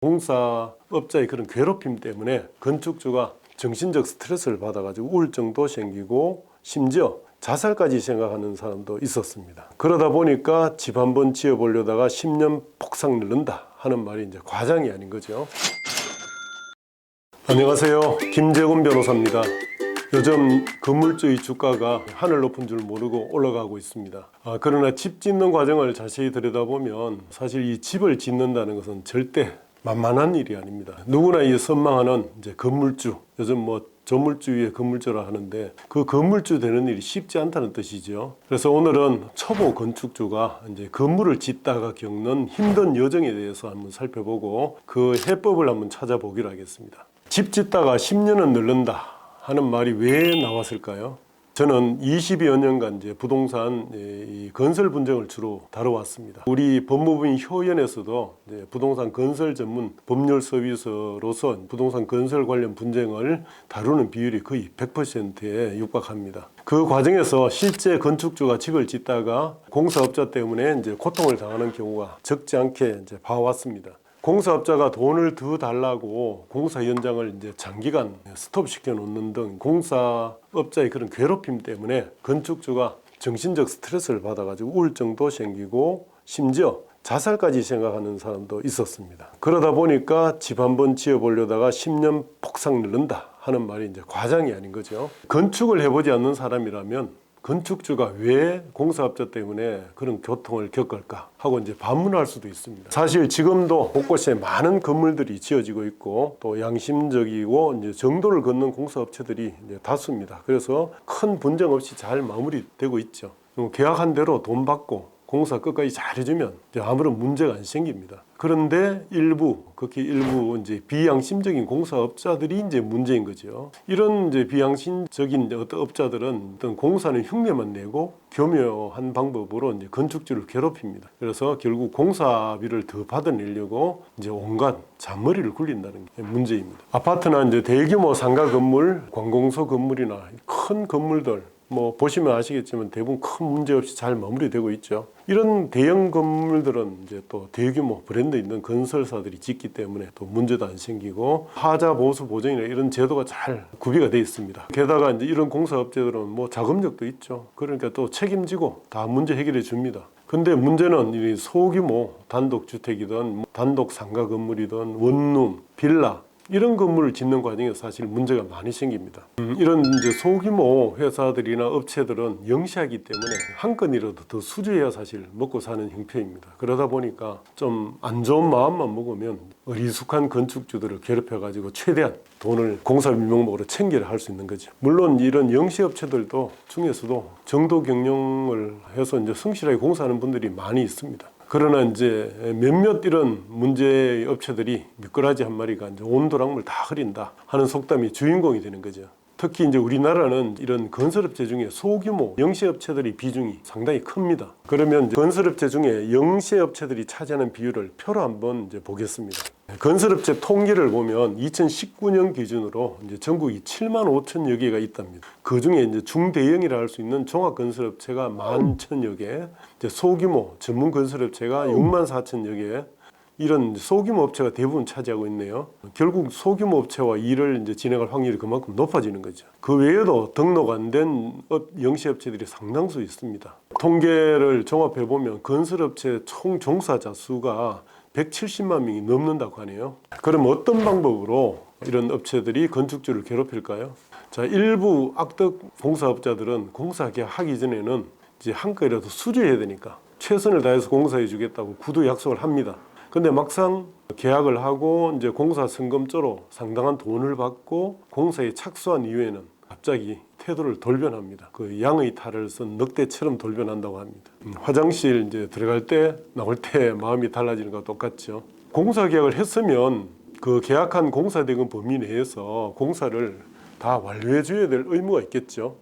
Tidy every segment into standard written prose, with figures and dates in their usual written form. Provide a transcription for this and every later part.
공사업자의 그런 괴롭힘 때문에 건축주가 정신적 스트레스를 받아가지고 우울증도 생기고 심지어 자살까지 생각하는 사람도 있었습니다. 그러다 보니까 집 한번 지어보려다가 10년 폭삭 늘른다 하는 말이 이제 과장이 아닌 거죠. 안녕하세요, 김재곤 변호사입니다. 요즘 건물주의 주가가 하늘 높은 줄 모르고 올라가고 있습니다. 그러나 집 짓는 과정을 자세히 들여다보면 사실 이 집을 짓는다는 것은 절대 만만한 일이 아닙니다. 누구나 이 선망하는 이제 건물주, 요즘 저물주 위에 건물주라 하는데 그 건물주 되는 일이 쉽지 않다는 뜻이죠. 그래서 오늘은 초보 건축주가 이제 건물을 짓다가 겪는 힘든 여정에 대해서 한번 살펴보고 그 해법을 한번 찾아보기로 하겠습니다. 집 짓다가 10년은 늘른다 하는 말이 왜 나왔을까요? 저는 20여 년간 이제 부동산 건설 분쟁을 주로 다뤄왔습니다. 우리 법무부인 효연에서도 이제 부동산 건설 전문 법률 서비스로서 부동산 건설 관련 분쟁을 다루는 비율이 거의 100%에 육박합니다. 그 과정에서 실제 건축주가 집을 짓다가 공사업자 때문에 이제 고통을 당하는 경우가 적지 않게 이제 봐왔습니다. 공사업자가 돈을 더 달라고 공사 현장을 이제 장기간 스톱시켜 놓는 등 공사업자의 그런 괴롭힘 때문에 건축주가 정신적 스트레스를 받아가지고 우울증도 생기고 심지어 자살까지 생각하는 사람도 있었습니다. 그러다 보니까 집 한번 지어보려다가 10년 폭삭 늘른다 하는 말이 이제 과장이 아닌 거죠. 건축을 해보지 않는 사람이라면 건축주가 왜 공사업자 때문에 그런 고통을 겪을까 하고 이제 반문할 수도 있습니다. 사실 지금도 곳곳에 많은 건물들이 지어지고 있고 또 양심적이고 이제 정도를 걷는 공사업체들이 이제 다수입니다. 그래서 큰 분쟁 없이 잘 마무리되고 있죠. 계약한 대로 돈 받고 공사 끝까지 잘 해주면 아무런 문제가 안 생깁니다. 그런데 극히 일부 이제 비양심적인 공사업자들이 이제 문제인 거죠. 이런 이제 비양심적인 어떤 업자들은 어떤 공사는 흉내만 내고 교묘한 방법으로 이제 건축주를 괴롭힙니다. 그래서 결국 공사비를 더 받아내려고 이제 온갖 잔머리를 굴린다는 게 문제입니다. 아파트나 이제 대규모 상가 건물, 관공서 건물이나 큰 건물들 보시면 아시겠지만 대부분 큰 문제 없이 잘 마무리되고 있죠. 이런 대형 건물들은 이제 또 대규모 브랜드 있는 건설사들이 짓기 때문에 또 문제도 안 생기고 하자 보수 보증이나 이런 제도가 잘 구비가 되어 있습니다. 게다가 이제 이런 공사업체들은 자금력도 있죠. 그러니까 또 책임지고 다 문제 해결해 줍니다. 근데 문제는 이 소규모 단독주택이든 단독 상가 건물이든 원룸, 빌라 이런 건물을 짓는 과정에서 사실 문제가 많이 생깁니다. 이런 이제 소규모 회사들이나 업체들은 영시하기 때문에 한 건이라도 더 수주해야 사실 먹고 사는 형편입니다. 그러다 보니까 좀 안 좋은 마음만 먹으면 어리숙한 건축주들을 괴롭혀가지고 최대한 돈을 공사비 명목으로 챙기려 할 수 있는 거죠. 물론 이런 영시업체들도 중에서도 정도 경영을 해서 이제 성실하게 공사하는 분들이 많이 있습니다. 그러나 이제 몇몇 이런 문제의 업체들이 미꾸라지 한 마리가 이제 온 도랑물 다 흐린다 하는 속담이 주인공이 되는 거죠. 특히 이제 우리나라는 이런 건설업체 중에 소규모 영시업체들의 비중이 상당히 큽니다. 그러면 이제 건설업체 중에 영시업체들이 차지하는 비율을 표로 한번 이제 보겠습니다. 건설업체 통계를 보면 2019년 기준으로 이제 전국이 7만 5천여 개가 있답니다. 그 중에 이제 중대형이라 할 수 있는 종합건설업체가 11,000여 개, 이제 소규모 전문 건설업체가 6만 4천여 개, 이런 소규모 업체가 대부분 차지하고 있네요. 결국 소규모 업체와 일을 이제 진행할 확률이 그만큼 높아지는 거죠. 그 외에도 등록 안 된 영시업체들이 상당수 있습니다. 통계를 종합해 보면 건설업체 총 종사자 수가 170만 명이 넘는다고 하네요. 그럼 어떤 방법으로 이런 업체들이 건축주를 괴롭힐까요? 자, 일부 악덕 공사업자들은 공사 계약하기 전에는 이제 한 건이라도 수주해야 되니까 최선을 다해서 공사해 주겠다고 구두 약속을 합니다. 근데 막상 계약을 하고 이제 공사 성금조로 상당한 돈을 받고 공사에 착수한 이후에는 갑자기 태도를 돌변합니다. 그 양의 탈을 쓴 늑대처럼 돌변한다고 합니다. 화장실 이제 들어갈 때 나올 때 마음이 달라지는 것과 똑같죠. 공사 계약을 했으면 그 계약한 공사대금 범위 내에서 공사를 다 완료해 줘야 될 의무가 있겠죠.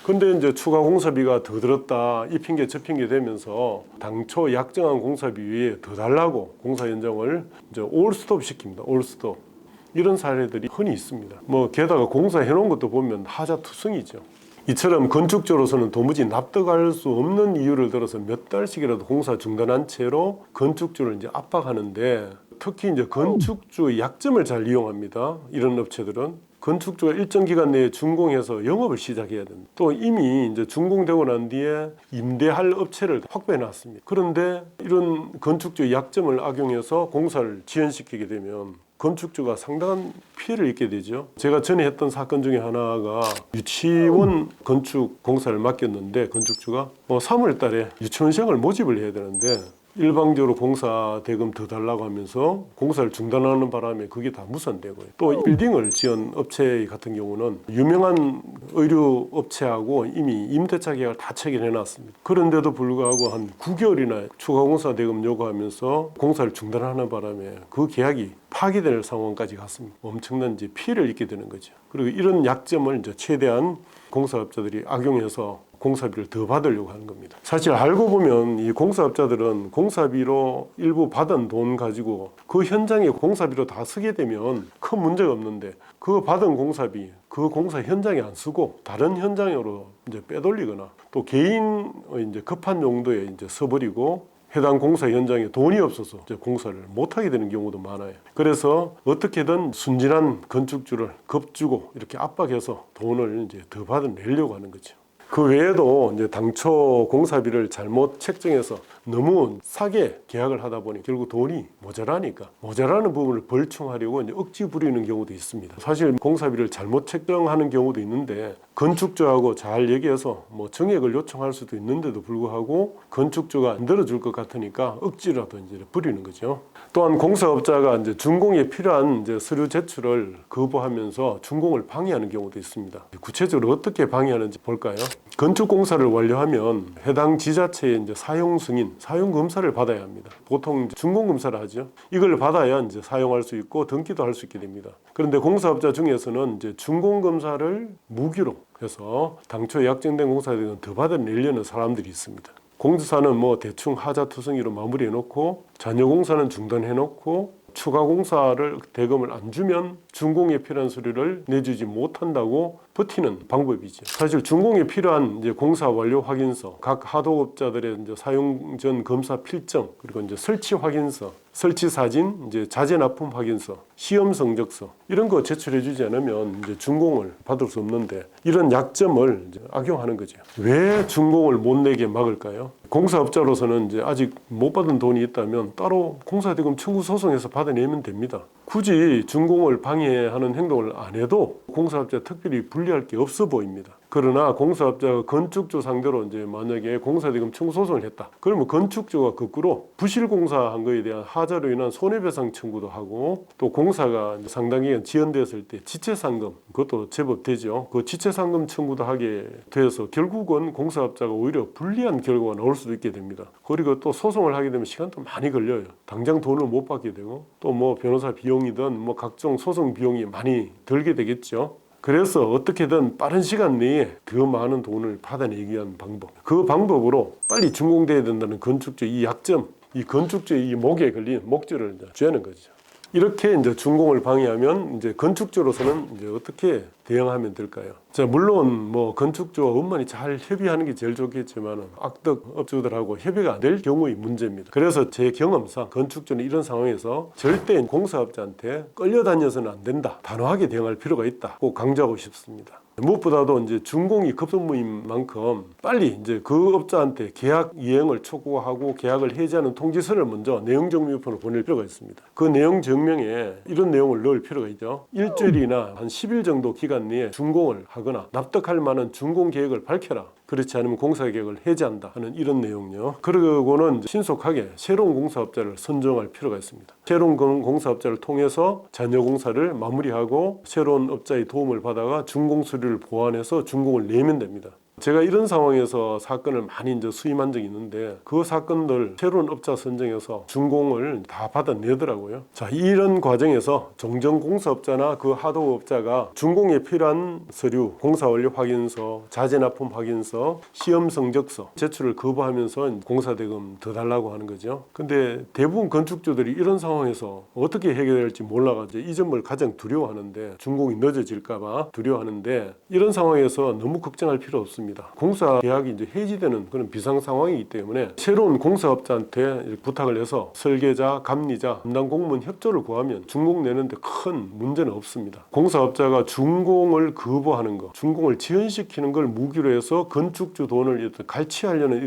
근데 이제 추가 공사비가 더 들었다 이 핑계 저 핑계 되면서 당초 약정한 공사비 위에 더 달라고 공사 현장을 이제 올스톱 시킵니다. 올스톱. 이런 사례들이 흔히 있습니다. 게다가 공사해 놓은 것도 보면 하자투성이죠. 이처럼 건축주로서는 도무지 납득할 수 없는 이유를 들어서 몇 달씩이라도 공사 중단한 채로 건축주를 이제 압박하는데 특히 이제 건축주의 약점을 잘 이용합니다. 이런 업체들은. 건축주가 일정 기간 내에 준공해서 영업을 시작해야 됩니다. 또 이미 이제 준공되고 난 뒤에 임대할 업체를 확보해 놨습니다. 그런데 이런 건축주의 약점을 악용해서 공사를 지연시키게 되면 건축주가 상당한 피해를 입게 되죠. 제가 전에 했던 사건 중에 하나가 유치원 건축 공사를 맡겼는데 건축주가 3월 달에 유치원생을 모집을 해야 되는데 일방적으로 공사 대금 더 달라고 하면서 공사를 중단하는 바람에 그게 다 무산되고요. 또 빌딩을 지은 업체 같은 경우는 유명한 의류 업체하고 이미 임대차 계약을 다 체결해 놨습니다. 그런데도 불구하고 한 9개월이나 추가 공사 대금 요구하면서 공사를 중단하는 바람에 그 계약이 파기될 상황까지 갔습니다. 엄청난 이제 피해를 입게 되는 거죠. 그리고 이런 약점을 이제 최대한 공사업자들이 악용해서 공사비를 더 받으려고 하는 겁니다. 사실 알고 보면 이 공사업자들은 공사비로 일부 받은 돈 가지고 그 현장에 공사비로 다 쓰게 되면 큰 문제가 없는데 그 받은 공사비, 그 공사 현장에 안 쓰고 다른 현장으로 이제 빼돌리거나 또 개인 이제 급한 용도에 이제 써버리고 해당 공사 현장에 돈이 없어서 이제 공사를 못하게 되는 경우도 많아요. 그래서 어떻게든 순진한 건축주를 겁주고 이렇게 압박해서 돈을 이제 더 받아내려고 하는 거죠. 그 외에도 이제 당초 공사비를 잘못 책정해서 너무 싸게 계약을 하다 보니 결국 돈이 모자라니까 모자라는 부분을 벌충하려고 이제 억지 부리는 경우도 있습니다. 사실 공사비를 잘못 책정하는 경우도 있는데 건축주하고 잘 얘기해서 뭐 증액을 요청할 수도 있는데도 불구하고 건축주가 안 들어줄 것 같으니까 억지라도 이제 부리는 거죠. 또한 공사업자가 이제 준공에 필요한 이제 서류 제출을 거부하면서 준공을 방해하는 경우도 있습니다. 구체적으로 어떻게 방해하는지 볼까요? 건축 공사를 완료하면 해당 지자체의 이제 사용 승인, 사용 검사를 받아야 합니다. 보통 준공 검사를 하죠. 이걸 받아야 이제 사용할 수 있고 등기도 할 수 있게 됩니다. 그런데 공사업자 중에서는 이제 준공 검사를 무기로 해서 당초 약정된 공사에 더 받아내려는 사람들이 있습니다. 공사는 뭐 대충 하자투성이로 마무리해놓고 잔여 공사는 중단해놓고 추가 공사를 대금을 안 주면 준공에 필요한 서류를 내주지 못한다고 버티는 방법이죠. 사실 준공에 필요한 이제 공사 완료 확인서, 각 하도업자들의 이제 사용 전 검사 필정, 그리고 이제 설치 확인서, 설치 사진, 이제 자재 납품 확인서, 시험 성적서 이런 거 제출해주지 않으면 이제 준공을 받을 수 없는데 이런 약점을 이제 악용하는 거죠. 왜 준공을 못 내게 막을까요? 공사업자로서는 이제 아직 못 받은 돈이 있다면 따로 공사대금 청구 소송해서 받아내면 됩니다. 굳이 준공을 방해하는 행동을 안 해도 공사업자 특별히 불리할 게 없어 보입니다. 그러나 공사업자가 건축주 상대로 이제 만약에 공사대금 청구 소송을 했다. 그러면 건축주가 거꾸로 부실 공사한 거에 대한 하자로 인한 손해배상 청구도 하고 또 공사가 상당히 지연됐을 때 지체상금 그것도 제법 되죠. 그 지체상금 청구도 하게 돼서 결국은 공사업자가 오히려 불리한 결과가 나올 수도 있게 됩니다. 그리고 또 소송을 하게 되면 시간도 많이 걸려요. 당장 돈을 못 받게 되고 또 뭐 변호사 비용이든 뭐 각종 소송 비용이 많이 들게 되겠죠. 그래서 어떻게든 빠른 시간 내에 더 많은 돈을 받아내기 위한 방법, 그 방법으로 빨리 준공돼야 된다는 건축주의 이 약점, 이 건축주의 이 목에 걸린 목줄을 쥐는 거죠. 이렇게 이제 준공을 방해하면 이제 건축주로서는 이제 어떻게 대응하면 될까요? 자, 물론 뭐 건축주와 원만히 잘 협의하는 게 제일 좋겠지만 악덕 업주들하고 협의가 안 될 경우의 문제입니다. 그래서 제 경험상 건축주는 이런 상황에서 절대 공사업자한테 끌려다녀서는 안 된다. 단호하게 대응할 필요가 있다. 꼭 강조하고 싶습니다. 무엇보다도 이제 준공이 급선무인 만큼 빨리 이제 그 업자한테 계약 이행을 촉구하고 계약을 해지하는 통지서를 먼저 내용 정리표로 보낼 필요가 있습니다. 그 내용 증명에 이런 내용을 넣을 필요가 있죠. 일주일이나 한 10일 정도 기간 내에 준공을 하거나 납득할 만한 준공 계획을 밝혀라. 그렇지 않으면 공사 계획을 해지한다 하는 이런 내용요. 그러고는 신속하게 새로운 공사업자를 선정할 필요가 있습니다. 새로운 공사업자를 통해서 잔여 공사를 마무리하고 새로운 업자의 도움을 받아가 준공 서류를 보완해서 준공을 내면 됩니다. 제가 이런 상황에서 사건을 많이 이제 수임한 적이 있는데 그 사건들 새로운 업자 선정해서 준공을 다 받아내더라고요. 자, 이런 과정에서 정정공사업자나 그 하도업자가 준공에 필요한 서류, 공사완료 확인서, 자재납품 확인서, 시험 성적서 제출을 거부하면서 공사대금 더 달라고 하는 거죠. 근데 대부분 건축주들이 이런 상황에서 어떻게 해결될지 몰라가지고 이 점을 가장 두려워하는데 준공이 늦어질까봐 두려워하는데 이런 상황에서 너무 걱정할 필요 없습니다. 겁니다. 공사 계약이 이제 해지되는 그런 비상 상황이기 때문에 새로운 공사업자한테 부탁을 해서 설계자, 감리자, 담당 공무원 협조를 구하면 준공 내는데 큰 문제는 없습니다. 공사업자가 준공을 거부하는 거, 준공을 지연시키는 걸 무기로 해서 건축주 돈을 갈취하려는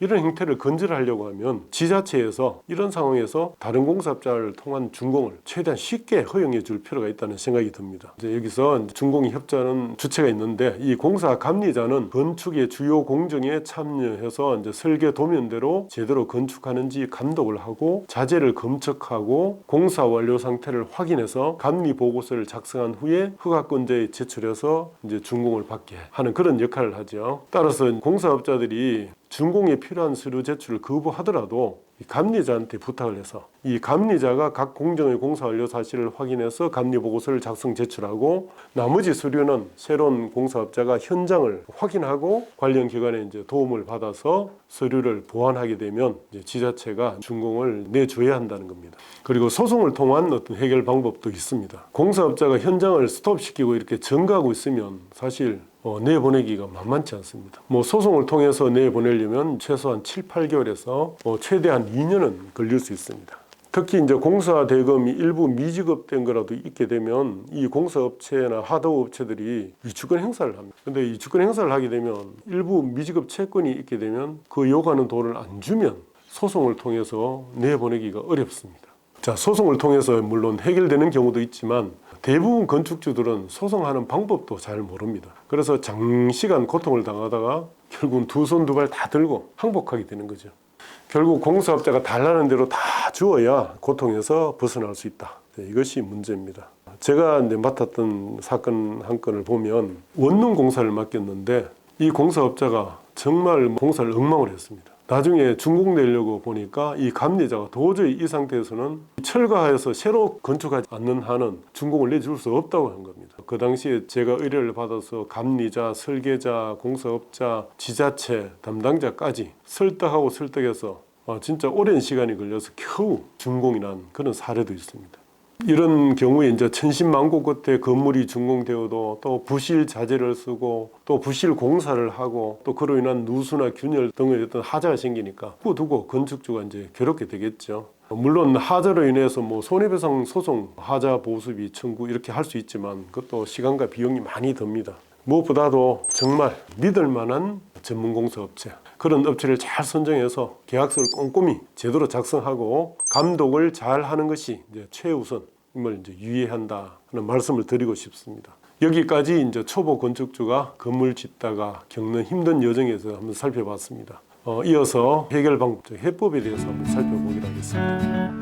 이런 행태를 건절하려고 하면 지자체에서 이런 상황에서 다른 공사업자를 통한 준공을 최대한 쉽게 허용해 줄 필요가 있다는 생각이 듭니다. 이제 여기서 준공이 협조하는 주체가 있는데 이 공사 감리자는 건축의 주요 공정에 참여해서 이제 설계 도면대로 제대로 건축하는지 감독을 하고 자재를 검측하고 공사 완료 상태를 확인해서 감리 보고서를 작성한 후에 허가권자에 제출해서 이제 준공을 받게 하는 그런 역할을 하죠. 따라서 공사업자들이 준공에 필요한 서류 제출을 거부하더라도 감리자한테 부탁을 해서 이 감리자가 각 공정의 공사 완료 사실을 확인해서 감리 보고서를 작성 제출하고 나머지 서류는 새로운 공사업자가 현장을 확인하고 관련 기관의 이제 도움을 받아서 서류를 보완하게 되면 이제 지자체가 준공을 내줘야 한다는 겁니다. 그리고 소송을 통한 어떤 해결 방법도 있습니다. 공사업자가 현장을 스톱시키고 이렇게 전가하고 있으면 사실 내보내기가 만만치 않습니다. 소송을 통해서 내보내려면 최소한 7, 8개월에서 최대한 2년은 걸릴 수 있습니다. 특히 이제 공사 대금이 일부 미지급된 거라도 있게 되면 이 공사업체나 하도업체들이 이주권 행사를 합니다. 근데 이주권 행사를 하게 되면 일부 미지급 채권이 있게 되면 그 요구하는 돈을 안 주면 소송을 통해서 내보내기가 어렵습니다. 자, 소송을 통해서 물론 해결되는 경우도 있지만 대부분 건축주들은 소송하는 방법도 잘 모릅니다. 그래서 장시간 고통을 당하다가 결국은 두 손 두 발 다 들고 항복하게 되는 거죠. 결국 공사업자가 달라는 대로 다 주어야 고통에서 벗어날 수 있다. 이것이 문제입니다. 제가 맡았던 사건 한 건을 보면 원룸 공사를 맡겼는데 이 공사업자가 정말 공사를 엉망을 했습니다. 나중에 준공 내려고 보니까 이 감리자가 도저히 이 상태에서는 철거해서 새로 건축하지 않는 한은 준공을 내줄 수 없다고 한 겁니다. 그 당시에 제가 의뢰를 받아서 감리자, 설계자, 공사업자, 지자체 담당자까지 설득해서 진짜 오랜 시간이 걸려서 겨우 준공이 난 그런 사례도 있습니다. 이런 경우에 이제 천신만고 끝에 건물이 준공되어도 또 부실 자재를 쓰고 또 부실 공사를 하고 또 그로 인한 누수나 균열 등의 어떤 하자가 생기니까 두고 건축주가 이제 괴롭게 되겠죠. 물론 하자로 인해서 손해배상 소송, 하자 보수비 청구 이렇게 할 수 있지만 그것도 시간과 비용이 많이 듭니다. 무엇보다도 정말 믿을 만한 전문 공사업체, 그런 업체를 잘 선정해서 계약서를 꼼꼼히 제대로 작성하고 감독을 잘 하는 것이 이제 최우선임을 이제 유의한다 하는 말씀을 드리고 싶습니다. 여기까지 이제 초보 건축주가 건물 짓다가 겪는 힘든 여정에서 한번 살펴봤습니다. 이어서 해결 방법, 해법에 대해서 한번 살펴보기로 하겠습니다.